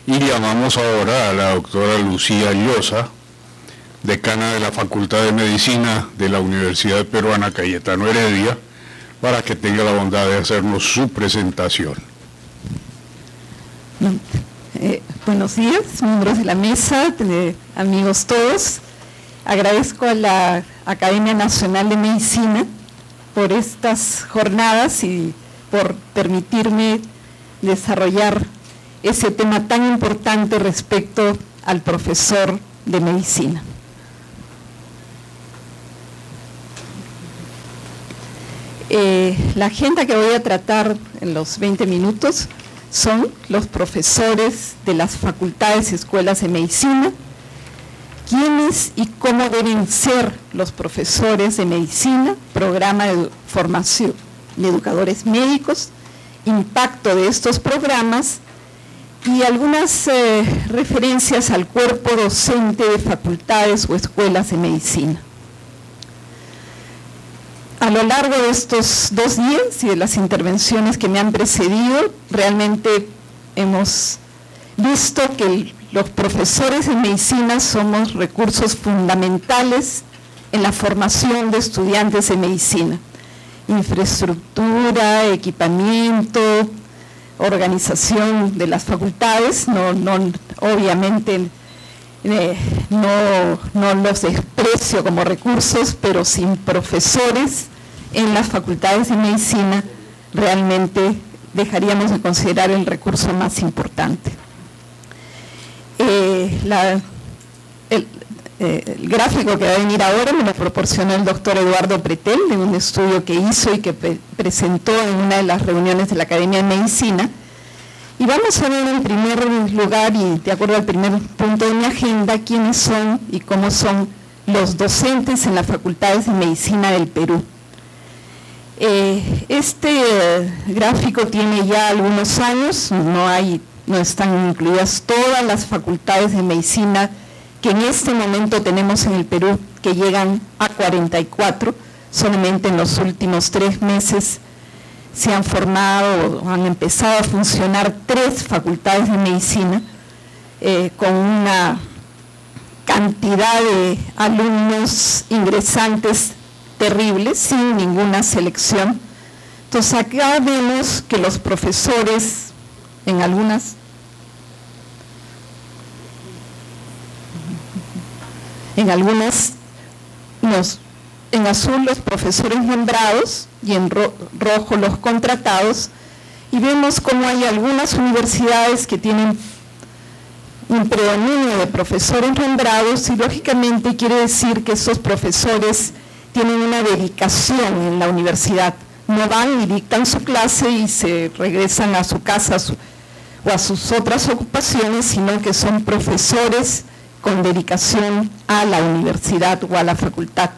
Y llamamos ahora a la doctora Lucía Llosa, decana de la Facultad de Medicina de la Universidad Peruana Cayetano Heredia, para que tenga la bondad de hacernos su presentación. Buenos días, miembros de la mesa, amigos todos. Agradezco a la Academia Nacional de Medicina por estas jornadas y por permitirme desarrollar ese tema tan importante respecto al profesor de medicina. La agenda que voy a tratar en los 20 minutos son los profesores de las facultades y escuelas de medicina, quiénes y cómo deben ser los profesores de medicina, programa de formación de educadores médicos, impacto de estos programas y algunas referencias al cuerpo docente de facultades o escuelas de medicina. A lo largo de estos 2 días y de las intervenciones que me han precedido, realmente hemos visto que los profesores de medicina somos recursos fundamentales en la formación de estudiantes de medicina. Infraestructura, equipamiento, organización de las facultades, obviamente no los desprecio como recursos, pero sin profesores en las facultades de medicina realmente dejaríamos de considerar el recurso más importante. El gráfico que va a venir ahora me lo proporcionó el doctor Eduardo Pretel, de un estudio que hizo y que presentó en una de las reuniones de la Academia de Medicina. Y vamos a ver en primer lugar, y de acuerdo al primer punto de mi agenda, quiénes son y cómo son los docentes en las facultades de medicina del Perú. Este gráfico tiene ya algunos años, no están incluidas todas las facultades de medicina que en este momento tenemos en el Perú, que llegan a 44, solamente en los últimos 3 meses se han formado o han empezado a funcionar 3 facultades de medicina con una cantidad de alumnos ingresantes terribles, sin ninguna selección. Entonces acá vemos que los profesores en en azul los profesores nombrados y en rojo los contratados, y vemos cómo hay algunas universidades que tienen un predominio de profesores nombrados y lógicamente quiere decir que esos profesores tienen una dedicación en la universidad, no van y dictan su clase y se regresan a su casa o a sus otras ocupaciones, sino que son profesores con dedicación a la universidad o a la facultad.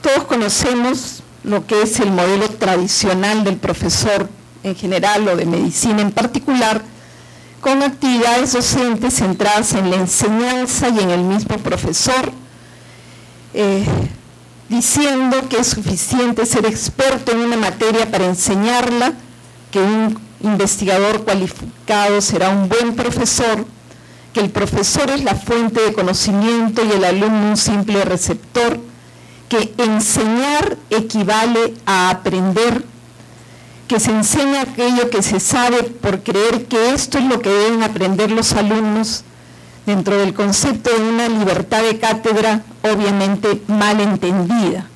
Todos conocemos lo que es el modelo tradicional del profesor en general o de medicina en particular, con actividades docentes centradas en la enseñanza y en el mismo profesor, diciendo que es suficiente ser experto en una materia para enseñarla, que un investigador cualificado será un buen profesor, que el profesor es la fuente de conocimiento y el alumno un simple receptor, que enseñar equivale a aprender, que se enseña aquello que se sabe por creer que esto es lo que deben aprender los alumnos, dentro del concepto de una libertad de cátedra obviamente mal entendida.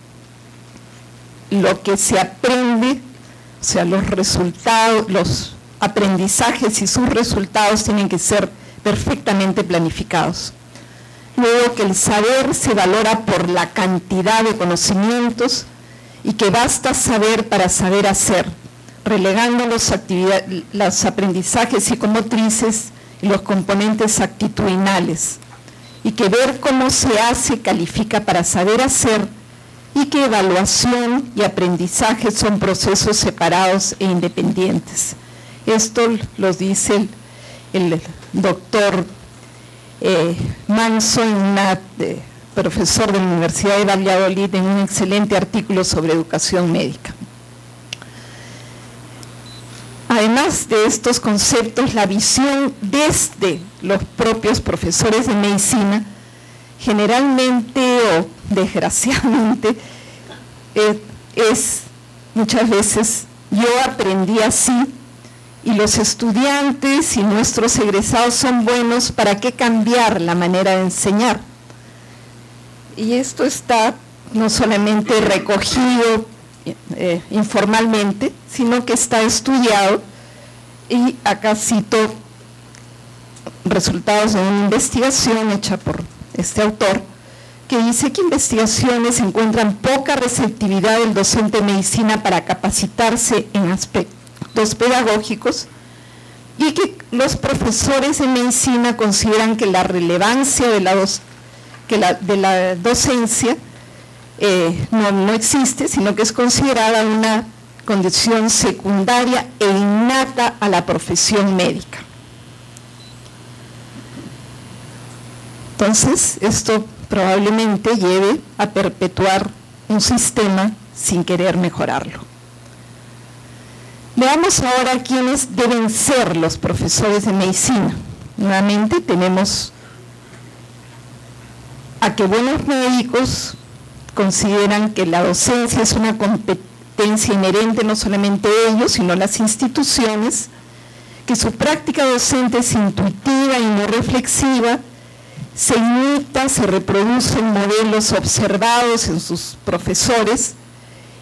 Lo que se aprende, o sea, los resultados, los aprendizajes y sus resultados tienen que ser perfectamente planificados. Luego que el saber se valora por la cantidad de conocimientos y que basta saber para saber hacer, relegando los aprendizajes psicomotrices y los componentes actitudinales, y que ver cómo se hace califica para saber hacer, y que evaluación y aprendizaje son procesos separados e independientes. Esto lo dice el doctor Manso, profesor de la Universidad de Valladolid, en un excelente artículo sobre educación médica. Además además de estos conceptos, la visión desde los propios profesores de medicina, generalmente o desgraciadamente, es muchas veces yo aprendí así y los estudiantes y nuestros egresados son buenos, ¿para qué cambiar la manera de enseñar? Y esto está no solamente recogido informalmente, sino que está estudiado, y acá cito resultados de una investigación hecha por este autor, que dice que investigaciones encuentran poca receptividad del docente de medicina para capacitarse en aspectos pedagógicos, y que los profesores de medicina consideran que la relevancia de la docencia no existe, sino que es considerada una condición secundaria e innata a la profesión médica. Entonces, esto probablemente lleve a perpetuar un sistema sin querer mejorarlo. Veamos ahora quiénes deben ser los profesores de medicina. Nuevamente tenemos a que buenos médicos consideran que la docencia es una competencia inherente no solamente de ellos, sino a las instituciones, que su práctica docente es intuitiva y no reflexiva, se imita, se reproducen modelos observados en sus profesores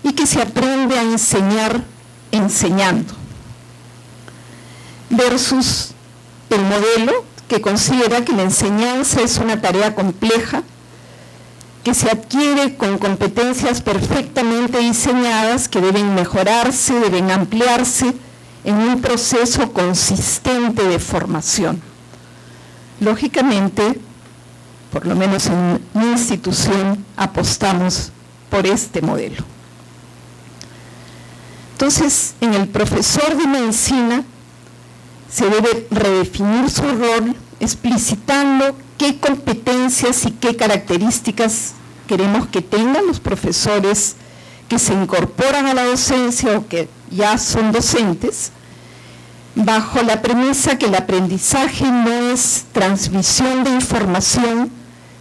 y que se aprende a enseñar enseñando, versus el modelo que considera que la enseñanza es una tarea compleja, que se adquiere con competencias perfectamente diseñadas que deben mejorarse, deben ampliarse en un proceso consistente de formación. Lógicamente, por lo menos en mi institución, apostamos por este modelo. Entonces, en el profesor de medicina se debe redefinir su rol, explicitando qué competencias y qué características queremos que tengan los profesores que se incorporan a la docencia o que ya son docentes, bajo la premisa que el aprendizaje no es transmisión de información,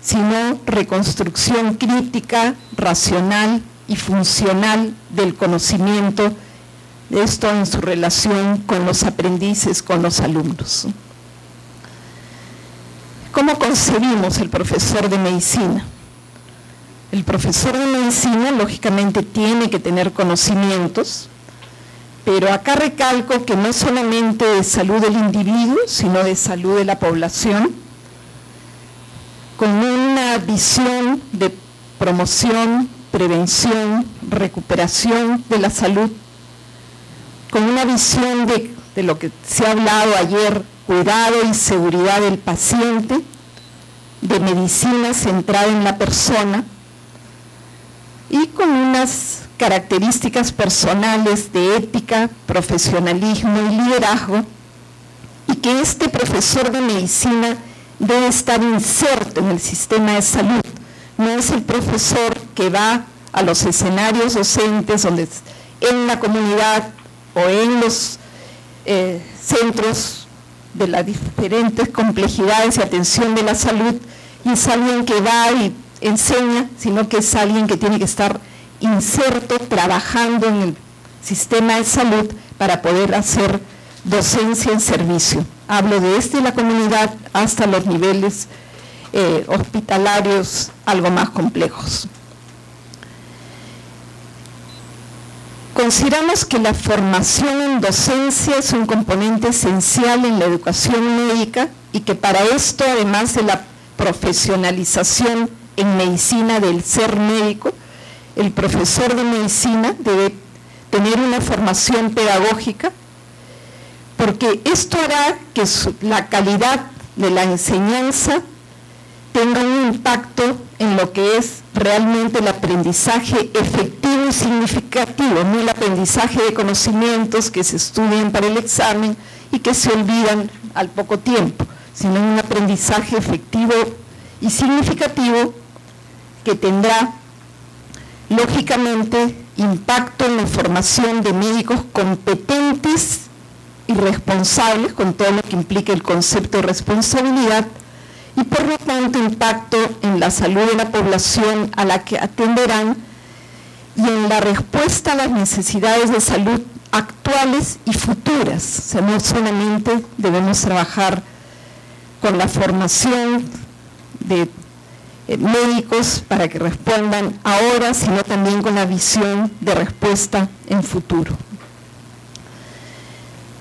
sino reconstrucción crítica, racional y funcional del conocimiento, esto en su relación con los aprendices, con los alumnos. ¿Cómo concebimos el profesor de medicina? El profesor de medicina, lógicamente, tiene que tener conocimientos, pero acá recalco que no solamente de salud del individuo, sino de salud de la población, con una visión de promoción, prevención, recuperación de la salud, con una visión de lo que se ha hablado ayer, cuidado y seguridad del paciente, de medicina centrada en la persona, y con unas características personales de ética, profesionalismo y liderazgo, y que este profesor de medicina debe estar inserto en el sistema de salud. No es el profesor que va a los escenarios docentes donde en la comunidad o en los centros de las diferentes complejidades y atención de la salud, y es alguien que va y enseña, sino que es alguien que tiene que estar inserto, trabajando en el sistema de salud para poder hacer docencia en servicio. Hablo desde la comunidad hasta los niveles hospitalarios algo más complejos. Consideramos que la formación en docencia es un componente esencial en la educación médica y que para esto, además de la profesionalización en medicina del ser médico, el profesor de medicina debe tener una formación pedagógica, porque esto hará que la calidad de la enseñanza tenga un impacto en lo que es realmente el aprendizaje efectivo y significativo, no el aprendizaje de conocimientos que se estudian para el examen y que se olvidan al poco tiempo, sino un aprendizaje efectivo y significativo que tendrá, lógicamente, impacto en la formación de médicos competentes y responsables, con todo lo que implica el concepto de responsabilidad, y por lo tanto impacto en la salud de la población a la que atenderán y en la respuesta a las necesidades de salud actuales y futuras. O sea, no solamente debemos trabajar con la formación de médicos para que respondan ahora, sino también con la visión de respuesta en futuro.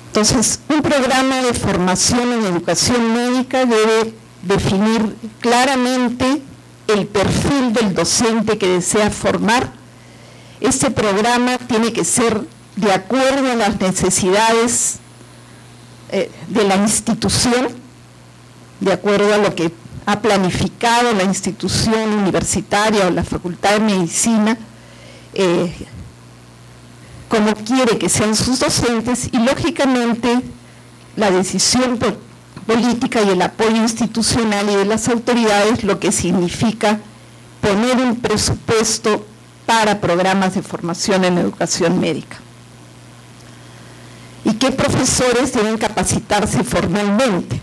Entonces, un programa de formación en educación médica debe definir claramente el perfil del docente que desea formar. Este programa tiene que ser de acuerdo a las necesidades de la institución, de acuerdo a lo que ha planificado la institución universitaria o la Facultad de Medicina, como quiere que sean sus docentes, y lógicamente la decisión política y el apoyo institucional y de las autoridades, lo que significa poner un presupuesto para programas de formación en educación médica. ¿Y qué profesores deben capacitarse formalmente?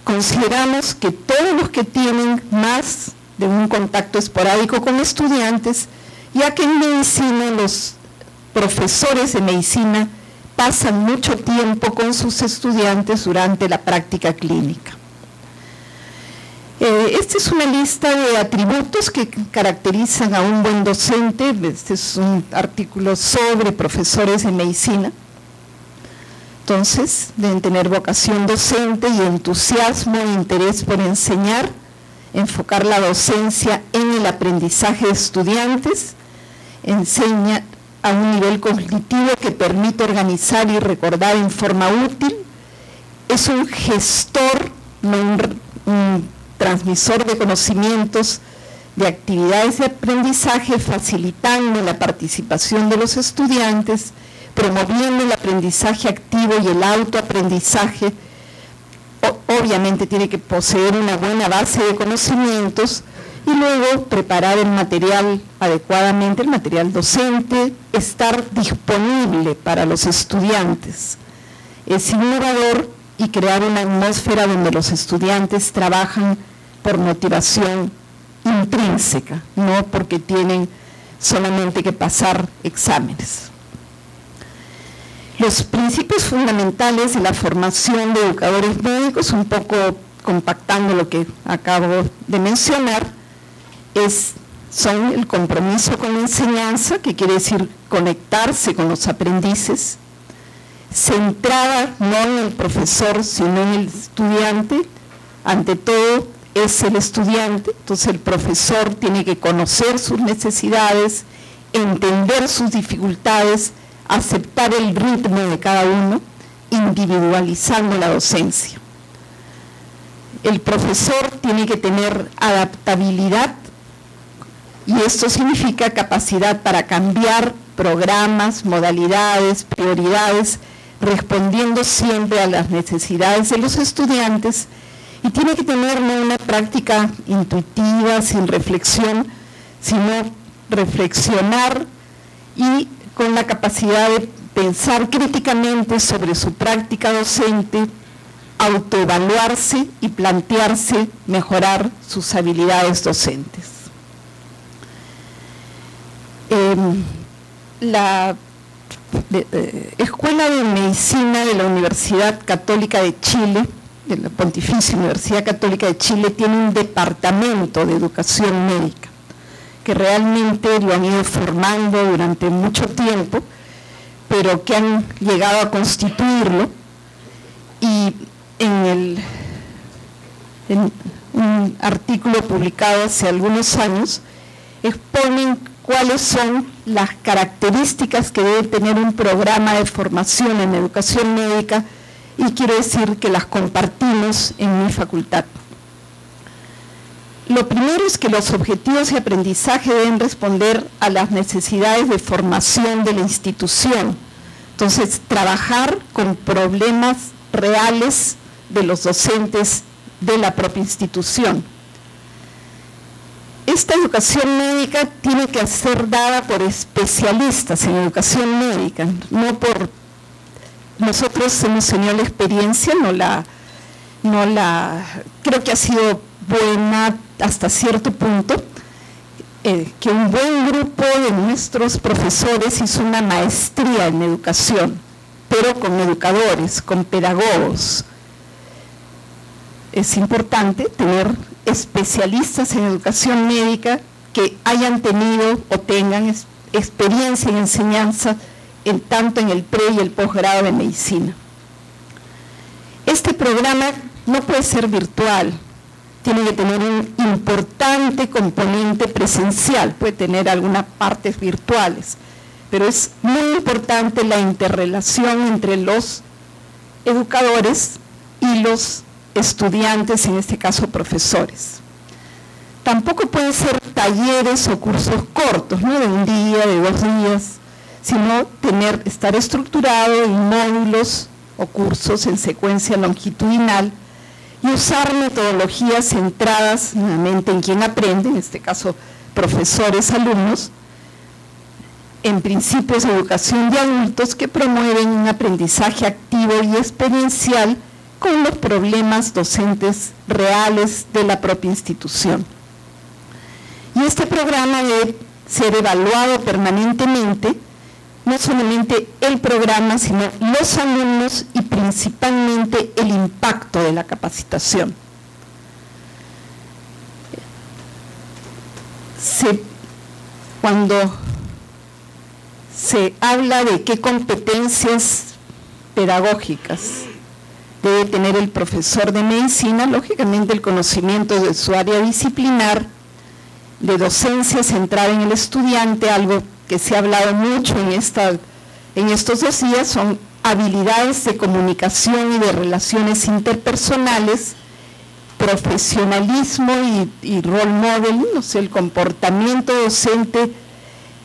Consideramos que todos los que tienen más de un contacto esporádico con estudiantes, ya que en medicina los profesores de medicina pasan mucho tiempo con sus estudiantes durante la práctica clínica. Esta es una lista de atributos que caracterizan a un buen docente. Este es un artículo sobre profesores de medicina. Entonces, deben tener vocación docente y entusiasmo e interés por enseñar, enfocar la docencia en el aprendizaje de estudiantes, enseña a un nivel cognitivo que permite organizar y recordar en forma útil, es un gestor, no un transmisor de conocimientos, de actividades de aprendizaje, facilitando la participación de los estudiantes, promoviendo el aprendizaje activo y el autoaprendizaje. Obviamente tiene que poseer una buena base de conocimientos y luego preparar el material adecuadamente, el material docente, estar disponible para los estudiantes. Es innovador y crear una atmósfera donde los estudiantes trabajan por motivación intrínseca, no porque tienen solamente que pasar exámenes. Los principios fundamentales de la formación de educadores médicos, un poco compactando lo que acabo de mencionar, son el compromiso con la enseñanza, que quiere decir conectarse con los aprendices, centrada no en el profesor, sino en el estudiante. Ante todo es el estudiante, entonces el profesor tiene que conocer sus necesidades, entender sus dificultades, aceptar el ritmo de cada uno, individualizando la docencia. El profesor tiene que tener adaptabilidad, y esto significa capacidad para cambiar programas, modalidades, prioridades, respondiendo siempre a las necesidades de los estudiantes, y tiene que tener no una práctica intuitiva, sin reflexión, sino reflexionar y con la capacidad de pensar críticamente sobre su práctica docente, autoevaluarse y plantearse mejorar sus habilidades docentes. La Escuela de Medicina de la Universidad Católica de Chile, de la Pontificia Universidad Católica de Chile, tiene un departamento de educación médica, que realmente lo han ido formando durante mucho tiempo, pero que han llegado a constituirlo, y en un artículo publicado hace algunos años exponen cuáles son las características que debe tener un programa de formación en educación médica, y quiero decir que las compartimos en mi facultad. Lo primero es que los objetivos de aprendizaje deben responder a las necesidades de formación de la institución. Entonces, trabajar con problemas reales de los docentes de la propia institución. Esta educación médica tiene que ser dada por especialistas en educación médica, no por nosotros hemos tenido la experiencia, creo que ha sido buena hasta cierto punto, que un buen grupo de nuestros profesores hizo una maestría en educación, pero con educadores, con pedagogos. Es importante tener especialistas en educación médica que hayan tenido o tengan experiencia en enseñanza tanto en el pre y el posgrado de medicina. Este programa no puede ser virtual, tiene que tener un importante componente presencial, puede tener algunas partes virtuales, pero es muy importante la interrelación entre los educadores y los estudiantes, en este caso profesores. Tampoco pueden ser talleres o cursos cortos, ¿no?, de un día, de 2 días, sino estar estructurado en módulos o cursos en secuencia longitudinal y usar metodologías centradas nuevamente en quien aprende, en este caso profesores, alumnos, en principios de educación de adultos que promueven un aprendizaje activo y experiencial con los problemas docentes reales de la propia institución. Y este programa debe ser evaluado permanentemente, no solamente el programa, sino los alumnos y principalmente el impacto de la capacitación. Cuando se habla de qué competencias pedagógicas debe tener el profesor de medicina, lógicamente el conocimiento de su área disciplinar, de docencia centrada en el estudiante, algo que se ha hablado mucho en estos 2 días, son habilidades de comunicación y de relaciones interpersonales, profesionalismo y role model, no sé, el comportamiento docente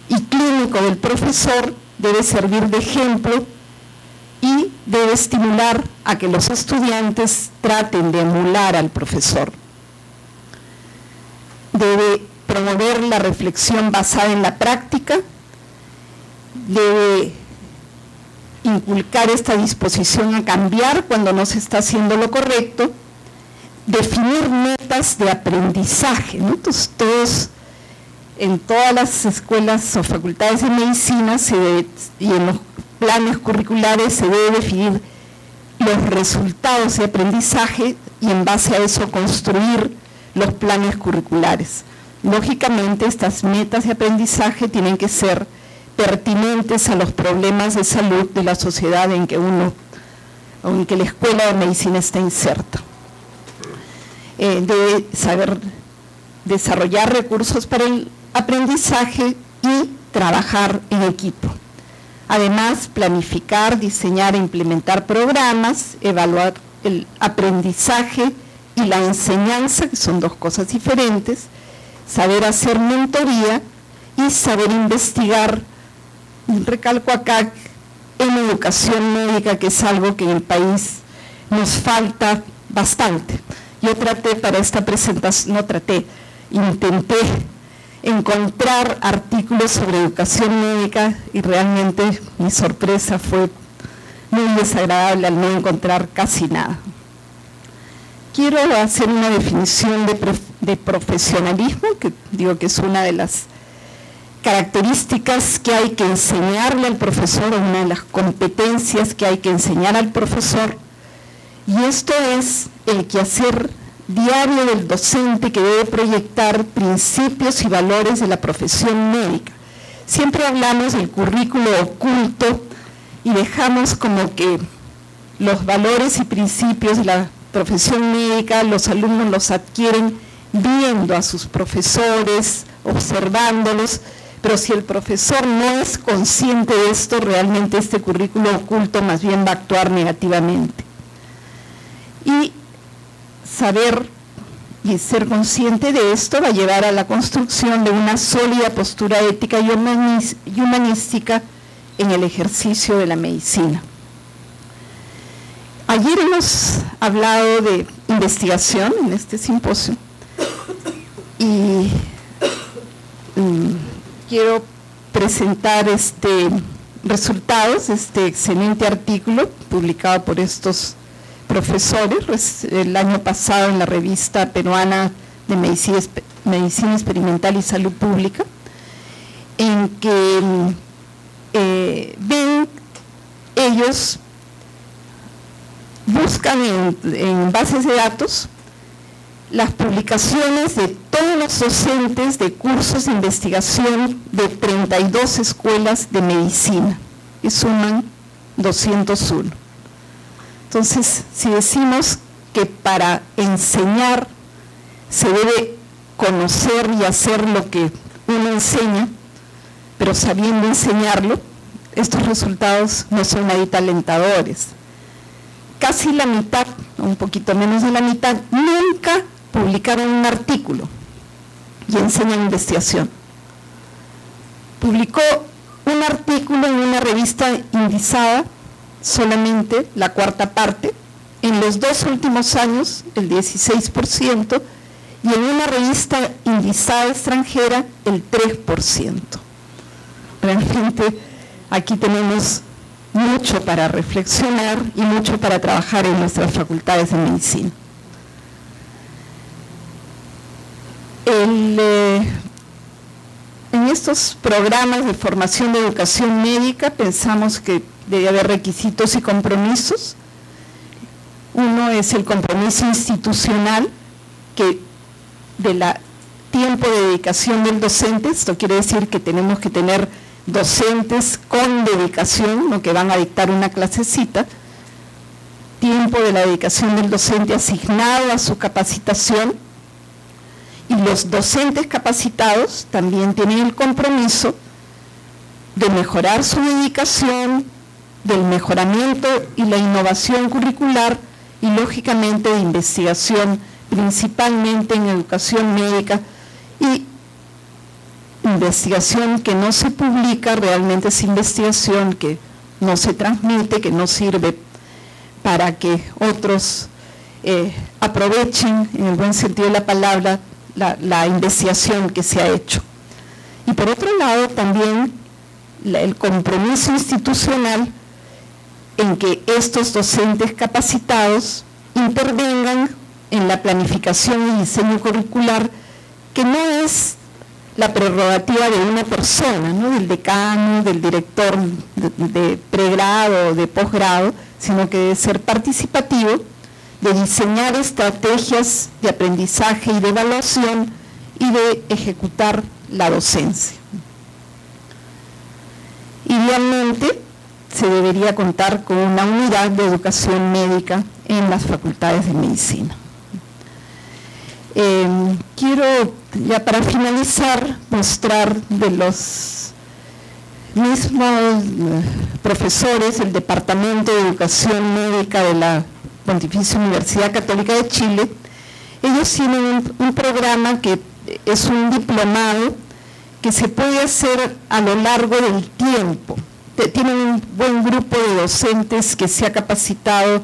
y clínico del profesor debe servir de ejemplo y debe estimular a que los estudiantes traten de emular al profesor. Debe promover la reflexión basada en la práctica, debe inculcar esta disposición a cambiar cuando no se está haciendo lo correcto, definir metas de aprendizaje, ¿no? Entonces, en todas las escuelas o facultades de medicina y en los planes curriculares se debe definir los resultados de aprendizaje y en base a eso construir los planes curriculares. Lógicamente, estas metas de aprendizaje tienen que ser pertinentes a los problemas de salud de la sociedad en que la escuela de medicina está inserta. Debe saber desarrollar recursos para el aprendizaje y trabajar en equipo. Además, planificar, diseñar e implementar programas, evaluar el aprendizaje y la enseñanza, que son 2 cosas diferentes, saber hacer mentoría y saber investigar. Recalco acá en educación médica, que es algo que en el país nos falta bastante. Yo traté para esta presentación, intenté encontrar artículos sobre educación médica y realmente mi sorpresa fue muy desagradable al no encontrar casi nada. Quiero hacer una definición de profesionalismo, que digo que es una de las características que hay que enseñarle al profesor, una de las competencias que hay que enseñar al profesor, y esto es el quehacer diario del docente que debe proyectar principios y valores de la profesión médica. Siempre hablamos del currículo oculto y dejamos como que los valores y principios de la profesión médica los alumnos los adquieren viendo a sus profesores, observándolos, pero si el profesor no es consciente de esto, realmente este currículo oculto más bien va a actuar negativamente. Y saber y ser consciente de esto va a llevar a la construcción de una sólida postura ética y humanística en el ejercicio de la medicina. Ayer hemos hablado de investigación en este simposio y quiero presentar resultados, este excelente artículo publicado por estos profesores el año pasado en la revista peruana de Medicina Experimental y Salud Pública, en que ven, ellos buscan en bases de datos las publicaciones de todos los docentes de cursos de investigación de 32 escuelas de medicina, y suman 201. Entonces, si decimos que para enseñar se debe conocer y hacer lo que uno enseña, pero sabiendo enseñarlo, estos resultados no son ahorita alentadores. Casi la mitad, un poquito menos de la mitad, nunca publicaron un artículo y enseñan investigación. Publicó un artículo en una revista indizada, solamente la cuarta parte, en los 2 últimos años el 16%, y en una revista indizada extranjera el 3%. Realmente aquí tenemos mucho para reflexionar y mucho para trabajar en nuestras facultades de medicina. En estos programas de formación de educación médica pensamos que debe haber requisitos y compromisos. Uno es el compromiso institucional, que tiempo de dedicación del docente. Esto quiere decir que tenemos que tener docentes con dedicación, no que van a dictar una clasecita, tiempo de la dedicación del docente asignado a su capacitación, y los docentes capacitados también tienen el compromiso de mejorar su dedicación, del mejoramiento y la innovación curricular y lógicamente de investigación, principalmente en educación médica, y investigación que no se publica realmente es investigación que no se transmite, que no sirve para que otros aprovechen, en el buen sentido de la palabra, la investigación que se ha hecho. Y por otro lado también el compromiso institucional en que estos docentes capacitados intervengan en la planificación y diseño curricular, que no es la prerrogativa de una persona, ¿no?, del decano, del director de pregrado o de posgrado, sino que debe ser participativo, de diseñar estrategias de aprendizaje y de evaluación y de ejecutar la docencia. Idealmente, se debería contar con una unidad de educación médica en las facultades de medicina. Quiero, ya para finalizar, mostrar de los mismos profesores del Departamento de Educación Médica de la Pontificia Universidad Católica de Chile. Ellos tienen un programa que es un diplomado que se puede hacer a lo largo del tiempo. Tienen un buen grupo de docentes que se ha capacitado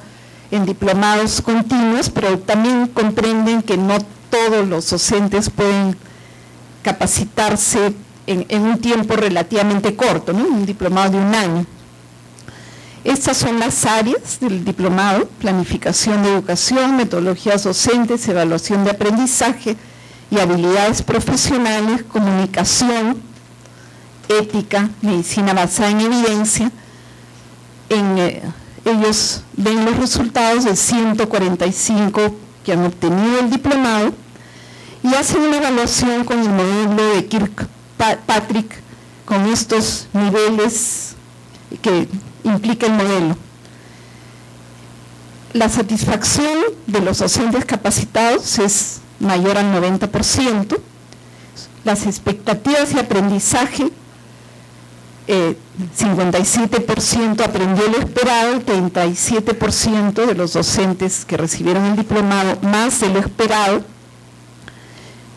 en diplomados continuos, pero también comprenden que no todos los docentes pueden capacitarse en un tiempo relativamente corto, ¿no?, un diplomado de 1 año. Estas son las áreas del diplomado: planificación de educación, metodologías docentes, evaluación de aprendizaje y habilidades profesionales, comunicación, ética, medicina basada en evidencia. Ellos ven los resultados de 145 que han obtenido el diplomado y hacen una evaluación con el modelo de Kirkpatrick, con estos niveles que implica el modelo. La satisfacción de los docentes capacitados es mayor al 90%, las expectativas de aprendizaje, 57% aprendió lo esperado, el 37% de los docentes que recibieron el diplomado más de lo esperado,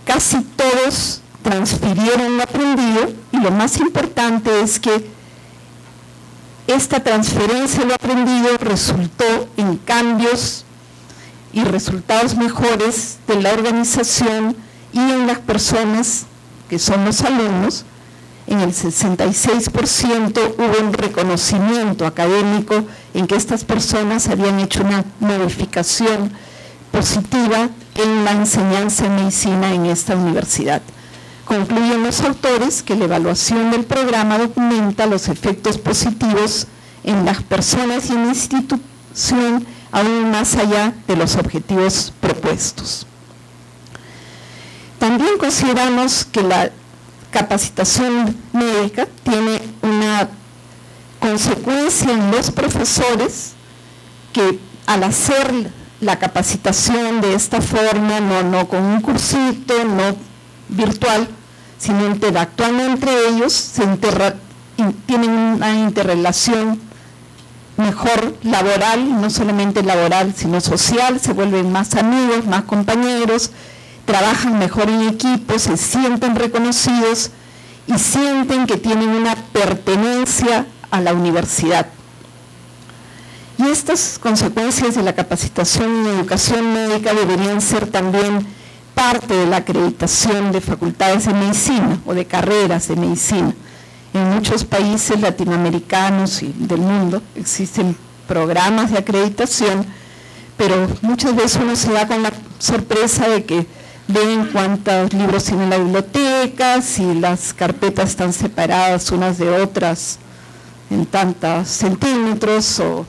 casi todos transfirieron lo aprendido, y lo más importante es que esta transferencia de lo aprendido resultó en cambios y resultados mejores de la organización y en las personas que son los alumnos, en el 66% hubo un reconocimiento académico en que estas personas habían hecho una modificación positiva en la enseñanza en medicina en esta universidad. Concluyen los autores que la evaluación del programa documenta los efectos positivos en las personas y en la institución, aún más allá de los objetivos propuestos. También consideramos que la capacitación médica tiene una consecuencia en los profesores que al hacer la capacitación de esta forma, no con un cursito, no virtual, sino interactuando entre ellos, tienen una interrelación mejor laboral, no solamente laboral, sino social, se vuelven más amigos, más compañeros, trabajan mejor en equipo, se sienten reconocidos y sienten que tienen una pertenencia a la universidad. Y estas consecuencias de la capacitación en educación médica deberían ser también parte de la acreditación de facultades de medicina o de carreras de medicina. En muchos países latinoamericanos y del mundo existen programas de acreditación, pero muchas veces uno se da con la sorpresa de que ven cuántos libros tiene la biblioteca, si las carpetas están separadas unas de otras en tantos centímetros, o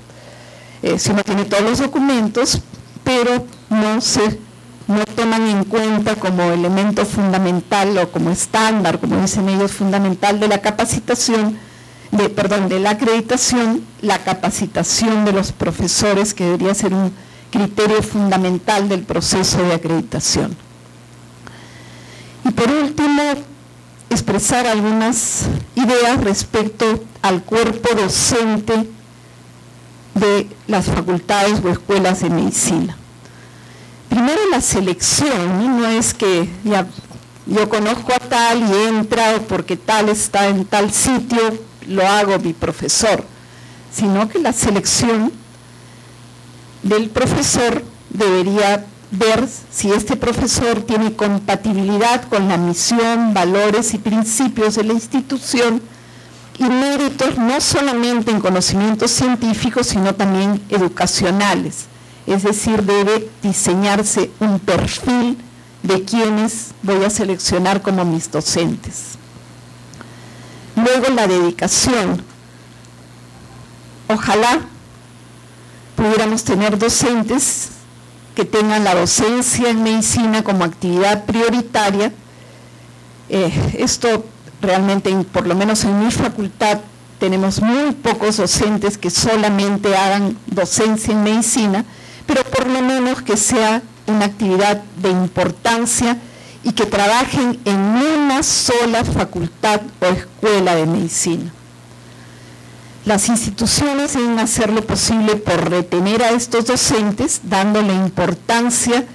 si uno tiene todos los documentos, pero no toman en cuenta como elemento fundamental o como estándar, como dicen ellos, fundamental de la capacitación, de la acreditación, la capacitación de los profesores, que debería ser un criterio fundamental del proceso de acreditación. Y por último, expresar algunas ideas respecto al cuerpo docente de las facultades o escuelas de medicina. Primero, la selección, no es que ya yo conozco a tal y entra porque tal está en tal sitio, lo hago mi profesor, sino que la selección del profesor debería ver si este profesor tiene compatibilidad con la misión, valores y principios de la institución y méritos no solamente en conocimientos científicos, sino también educacionales. Es decir, debe diseñarse un perfil de quienes voy a seleccionar como mis docentes. Luego, la dedicación. Ojalá pudiéramos tener docentes que tengan la docencia en medicina como actividad prioritaria. Esto realmente, por lo menos en mi facultad, tenemos muy pocos docentes que solamente hagan docencia en medicina, pero por lo menos que sea una actividad de importancia y que trabajen en una sola facultad o escuela de medicina. Las instituciones deben hacer lo posible por retener a estos docentes, dándole importancia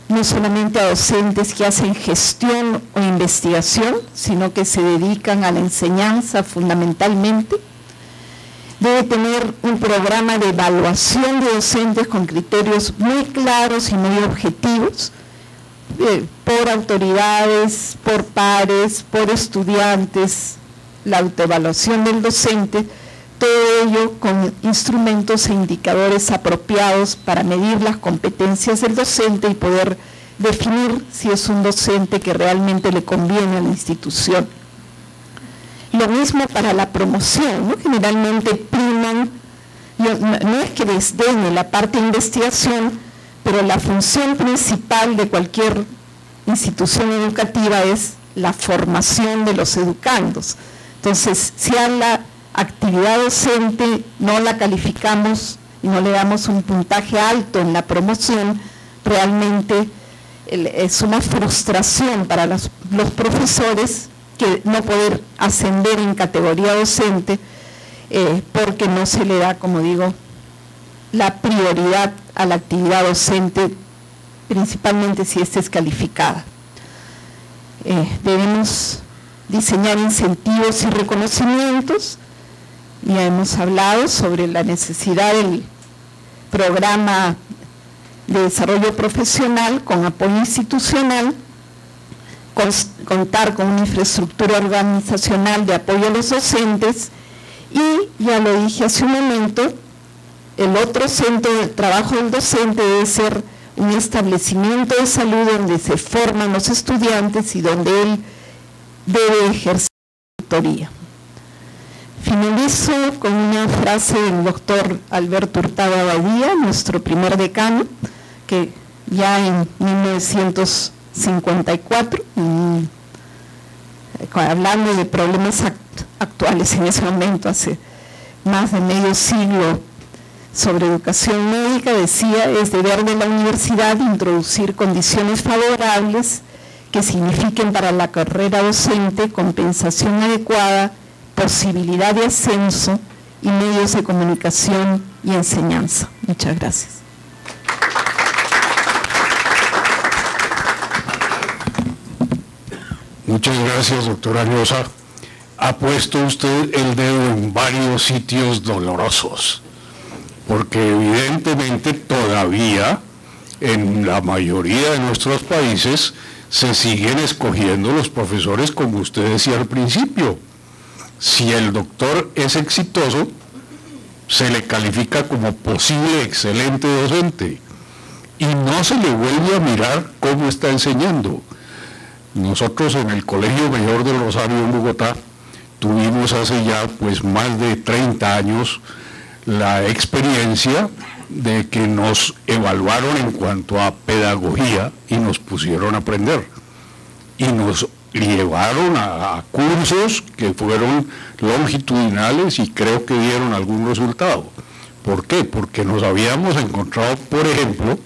no solamente a docentes que hacen gestión o investigación, sino que se dedican a la enseñanza fundamentalmente. Debe tener un programa de evaluación de docentes con criterios muy claros y muy objetivos, por autoridades, por pares, por estudiantes, la autoevaluación del docente, todo ello con instrumentos e indicadores apropiados para medir las competencias del docente y poder definir si es un docente que realmente le conviene a la institución. Lo mismo para la promoción, ¿no? Generalmente priman, no es que desdeñe la parte de investigación, pero la función principal de cualquier institución educativa es la formación de los educandos. Entonces, si a la actividad docente no la calificamos y no le damos un puntaje alto en la promoción, realmente es una frustración para los profesores que no poder ascender en categoría docente porque no se le da, como digo, la prioridad a la actividad docente, principalmente si ésta es calificada. Debemos diseñar incentivos y reconocimientos. Ya hemos hablado sobre la necesidad del programa de desarrollo profesional con apoyo institucional, contar con una infraestructura organizacional de apoyo a los docentes y, ya lo dije hace un momento, el otro centro del trabajo del docente debe ser un establecimiento de salud donde se forman los estudiantes y donde él debe ejercer la tutoría. Finalizo con una frase del doctor Alberto Hurtado Abadía, nuestro primer decano, que ya en 1954, hablando de problemas actuales en ese momento, hace más de medio siglo, sobre educación médica, decía: es deber de la universidad introducir condiciones favorables que signifiquen para la carrera docente compensación adecuada, posibilidad de ascenso y medios de comunicación y enseñanza. Muchas gracias. Muchas gracias, doctora Llosa. Ha puesto usted el dedo en varios sitios dolorosos, porque evidentemente todavía en la mayoría de nuestros países se siguen escogiendo los profesores, como usted decía al principio. Si el doctor es exitoso, se le califica como posible excelente docente y no se le vuelve a mirar cómo está enseñando. Nosotros en el Colegio Mayor del Rosario en Bogotá tuvimos hace ya pues más de 30 años la experiencia de que nos evaluaron en cuanto a pedagogía y nos pusieron a aprender y nos llevaron a cursos que fueron longitudinales y creo que dieron algún resultado. ¿Por qué? Porque nos habíamos encontrado, por ejemplo,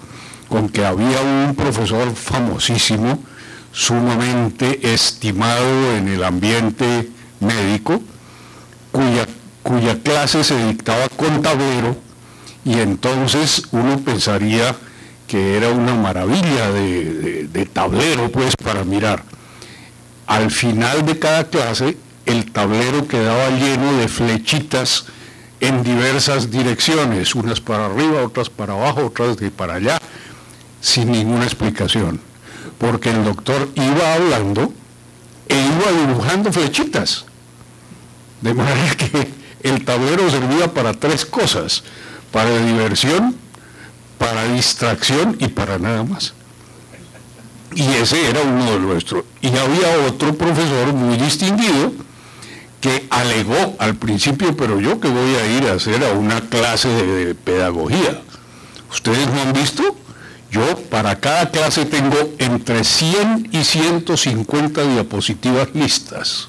con que había un profesor famosísimo, sumamente estimado en el ambiente médico, cuya clase se dictaba con tablero, y entonces uno pensaría que era una maravilla de tablero pues para mirar. Al final de cada clase el tablero quedaba lleno de flechitas en diversas direcciones, unas para arriba, otras para abajo, otras de para allá, sin ninguna explicación, porque el doctor iba hablando e iba dibujando flechitas, de manera que el tablero servía para tres cosas: para diversión, para distracción y para nada más. Y ese era uno de nuestros. Y había otro profesor muy distinguido que alegó al principio: pero yo que voy a ir a hacer a una clase de pedagogía, ¿ustedes no han visto? Yo para cada clase tengo entre 100 y 150 diapositivas listas.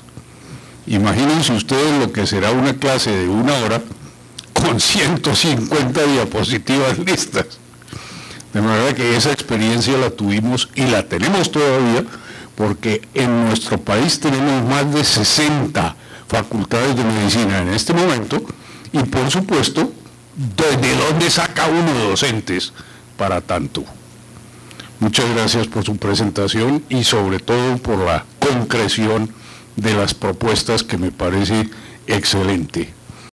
Imagínense ustedes lo que será una clase de 1 hora con 150 diapositivas listas. De manera que esa experiencia la tuvimos y la tenemos todavía, porque en nuestro país tenemos más de 60 facultades de medicina en este momento, y por supuesto, ¿de dónde saca uno docentes para tanto? Muchas gracias por su presentación y sobre todo por la concreción de las propuestas, que me parece excelente.